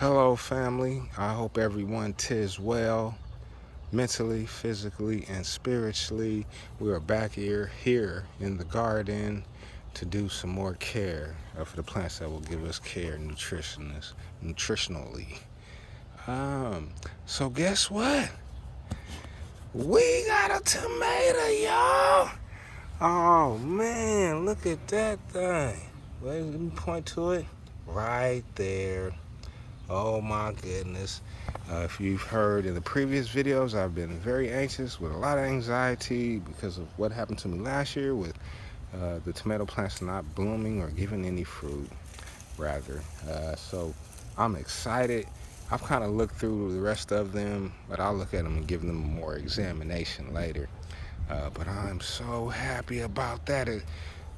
Hello, family. I hope everyone tis well, mentally, physically, and spiritually. We are back here in the garden to do some more care for the plants that will give us care nutritionally. Um, so guess what? We got a tomato, y'all. Oh man, look at that thing. Wait, let me point to it. Right there. Oh my goodness. If you've heard in the previous videos, I've been very anxious with a lot of anxiety because of what happened to me last year with the tomato plants not blooming or giving any fruit, rather. So I'm excited. I've kind of looked through the rest of them, but I'll look at them and give them more examination later. But I'm so happy about that. It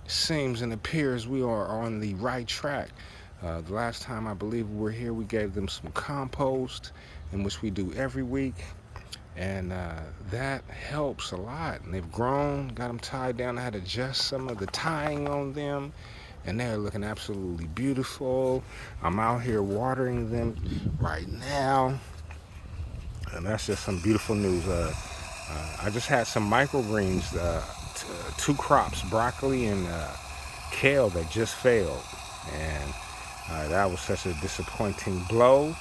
seems and appears we are on the right track. The last time I believe we were here, we gave them some compost, in which we do every week, and that helps a lot. And they've grown, got them tied down. I had to adjust some of the tying on them, and they're looking absolutely beautiful. I'm out here watering them right now, and that's just some beautiful news. I just had some microgreens, two crops, broccoli and kale, that just failed, and that was such a disappointing blow.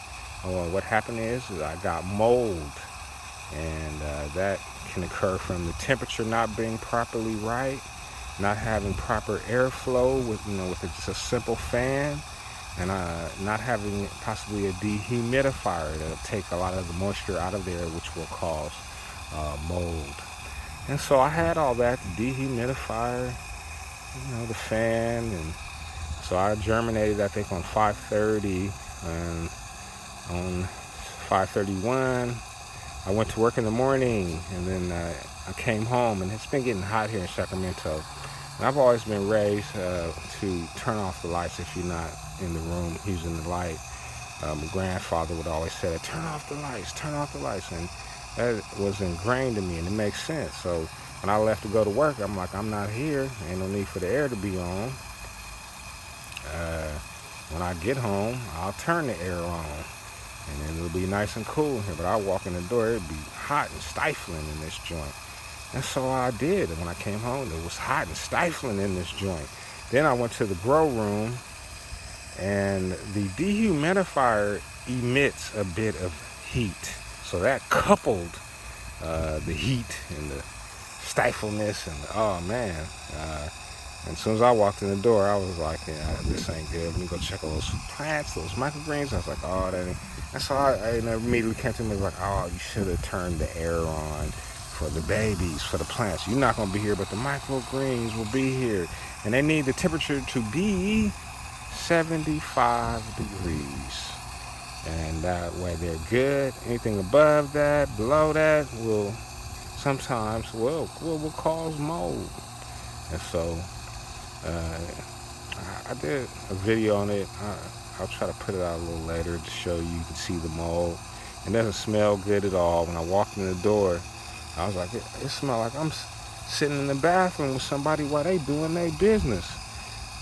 What happened is I got mold, and that can occur from the temperature not being properly right, not having proper airflow with just a simple fan, and not having possibly a dehumidifier that'll take a lot of the moisture out of there, which will cause mold. And so I had all that, the dehumidifier, the fan, and so I germinated, I think, on 5:30, and on 5:31, I went to work in the morning, and then I came home, and it's been getting hot here in Sacramento. And I've always been raised to turn off the lights if you're not in the room using the light. My grandfather would always say, turn off the lights, and that was ingrained in me, and it makes sense. So when I left to go to work, I'm like, I'm not here, ain't no need for the air to be on. When I get home, I'll turn the air on, and then it'll be nice and cool here. But I'll walk in the door, it'd be hot and stifling in this joint. And so I did. And when I came home, it was hot and stifling in this joint. Then I went to the grow room, and the dehumidifier emits a bit of heat. So that coupled the heat and the stifleness, and oh man. And as soon as I walked in the door, I was like, yeah, this ain't good. Let me go check on those plants, those microgreens. I was like, oh, that ain't. And so I immediately came to me like, oh, you should have turned the air on for the babies, for the plants. You're not going to be here, but the microgreens will be here. And they need the temperature to be 75 degrees. And that way they're good. Anything above that, below that, will sometimes will cause mold. And so I did a video on it. I'll try to put it out a little later to show you can see the mold. It doesn't smell good at all. When I walked in the door, I was like, it smelled like I'm sitting in the bathroom with somebody while they doing their business.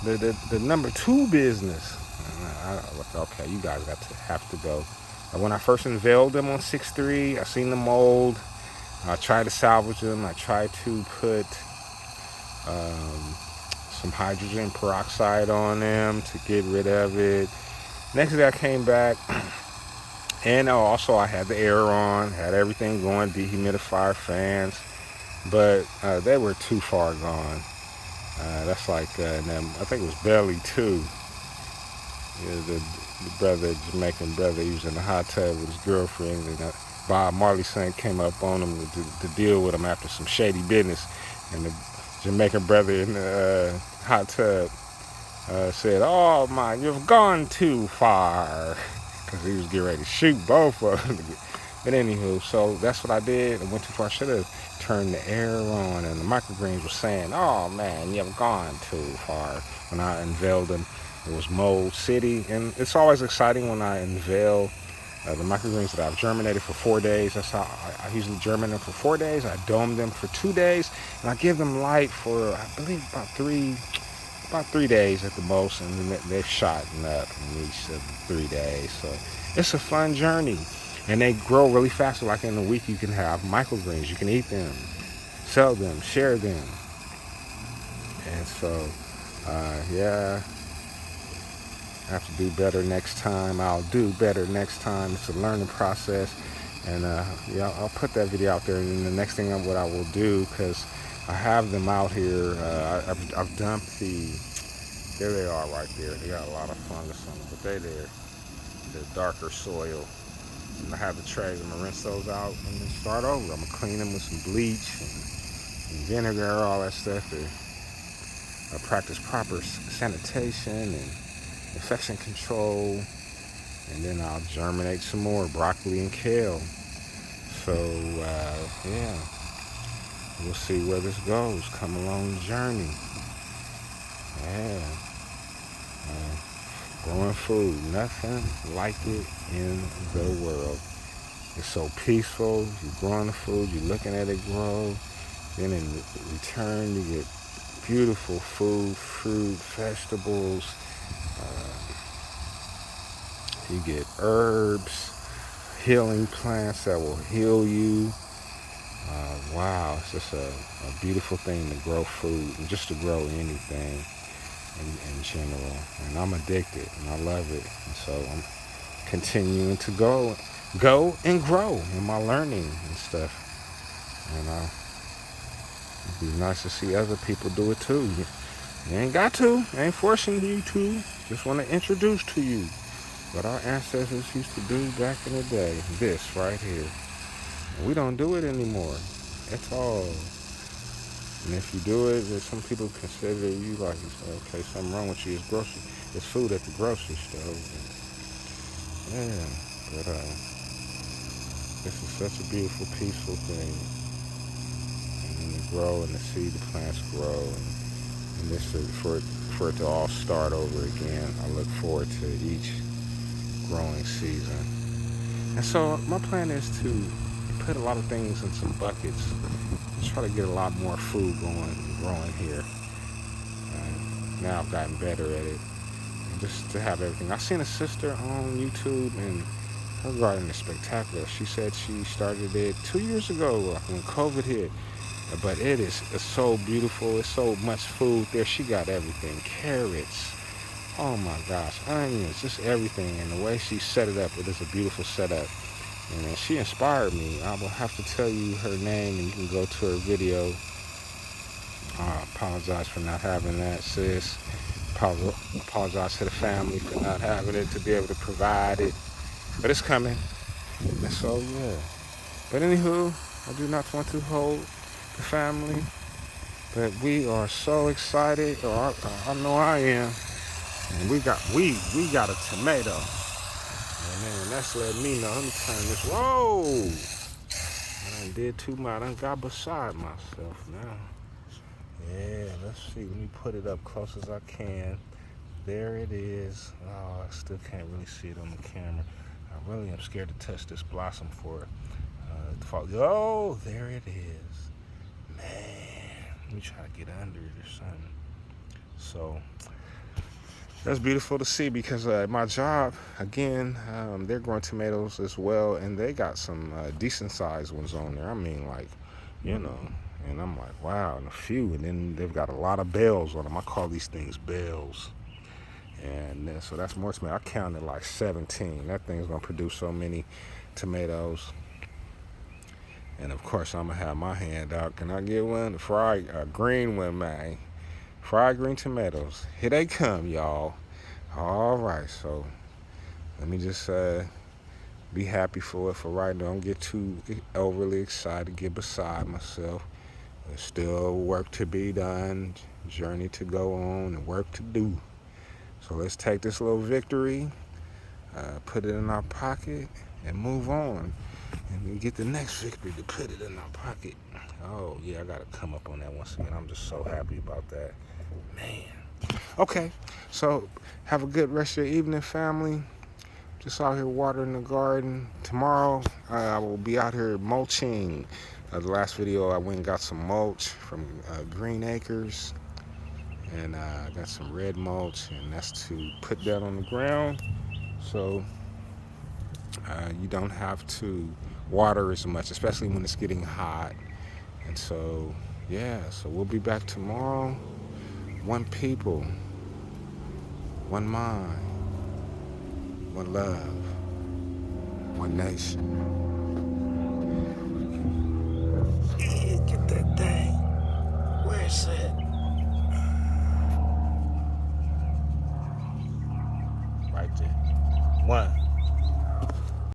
The number two business. And I was like, okay, you guys have to go. When I first unveiled them on 6.3, I seen the mold. I tried to salvage them. I tried to put some hydrogen peroxide on them to get rid of it. Next day I came back, and also I had the air on, had everything going, dehumidifier, fans, but they were too far gone. That's like, I think it was Belly too. The brother, Jamaican brother, he was in the hot tub with his girlfriend, and Bob Marley's son came up on him to deal with him after some shady business, and the Jamaican brother in the hot tub said, oh my, you've gone too far, because he was getting ready to shoot both of them. But anywho, so that's what I did. I went too far. I should have turned the air on, and the microgreens were saying, oh man, you've gone too far. When I unveiled them, it was Mold City, and it's always exciting when I unveil the microgreens that I've germinated for 4 days. That's how I usually germinate them for 4 days. I dome them for 2 days, and I give them light for, I believe, about about 3 days at the most, and then they've shot up in each of the 3 days. So it's a fun journey, and they grow really fast. Like in a week, you can have microgreens. You can eat them, sell them, share them, and so yeah. I have to do better next time. I'll do better next time. It's a learning process. And yeah, I'll put that video out there. And then the next thing what I will do, because I have them out here, I've dumped there they are right there. They got a lot of fungus on them, but they're there. The darker soil. And I have the trays. I'm going to rinse those out and then start over. I'm going to clean them with some bleach and vinegar, all that stuff. To practice proper sanitation and infection control, and then I'll germinate some more broccoli and kale. So yeah, we'll see where this goes. Come along the journey. Yeah, growing food, nothing like it in the world. It's so peaceful. You're growing the food, you're looking at it grow, then in return you get beautiful food, fruit, vegetables. You get herbs, healing plants that will heal you. Wow, it's just a beautiful thing to grow food and just to grow anything in general. And I'm addicted and I love it. And so I'm continuing to go and grow in my learning and stuff. And it'd be nice to see other people do it too. You ain't got to. I ain't forcing you to. Just want to introduce to you what our ancestors used to do back in the day. This right here. And we don't do it anymore at all. And if you do it, there's some people consider you like, okay, something wrong with you. It's food at the grocery store. Yeah, but this is such a beautiful, peaceful thing. And to grow and to see the plants grow, and this is for it to all start over again. I look forward to each growing season. And so my plan is to put a lot of things in some buckets and try to get a lot more food going and growing here. Now I've gotten better at it, and just to have everything. I seen a sister on YouTube, and her garden is spectacular. She said she started it 2 years ago when COVID hit. But it's so beautiful. It's so much food there. She got everything. Carrots. Oh my gosh. Onions. Just everything. And the way she set it up, it is a beautiful setup. And she inspired me. I will have to tell you her name, and you can go to her video. I apologize for not having that, sis. Apologize to the family for not having it to be able to provide it. But it's coming. And so, yeah. But anywho, I do not want to hold the family, but we are so excited. I know I am. And we got a tomato. And man, that's letting me know. Let me turn this. Whoa! I done did too much. I done got beside myself now. Yeah, let's see. Let me put it up close as I can. There it is. Oh, I still can't really see it on the camera. I really am scared to touch this blossom for it to fall. Oh, there it is. Man, let me try to get under it or something. So that's beautiful to see, because my job, again, they're growing tomatoes as well, and they got some decent sized ones on there. I mean, like, you know, and I'm like, wow, and a few, and then they've got a lot of bells on them. I call these things bells. And so that's more tomato. I counted like 17. That thing's gonna produce so many tomatoes. And of course, I'm gonna have my hand out. Can I get one? Fried green one, man. Fried green tomatoes. Here they come, y'all. All right, so let me just be happy for it for right now. Don't get too overly excited, get beside myself. There's still work to be done, journey to go on, and work to do. So let's take this little victory, put it in our pocket, and move on. And we get the next victory to put it in our pocket. Oh, yeah, I got to come up on that once again. I'm just so happy about that. Man. Okay, so have a good rest of your evening, family. Just out here watering the garden. Tomorrow, I will be out here mulching. The last video, I went and got some mulch from Green Acres. And I got some red mulch, and that's to put that on the ground so you don't have to water as much, especially when it's getting hot. And so, yeah, so we'll be back tomorrow. One people, one mind, one love, one nation. Yeah, get that thing. Where is it?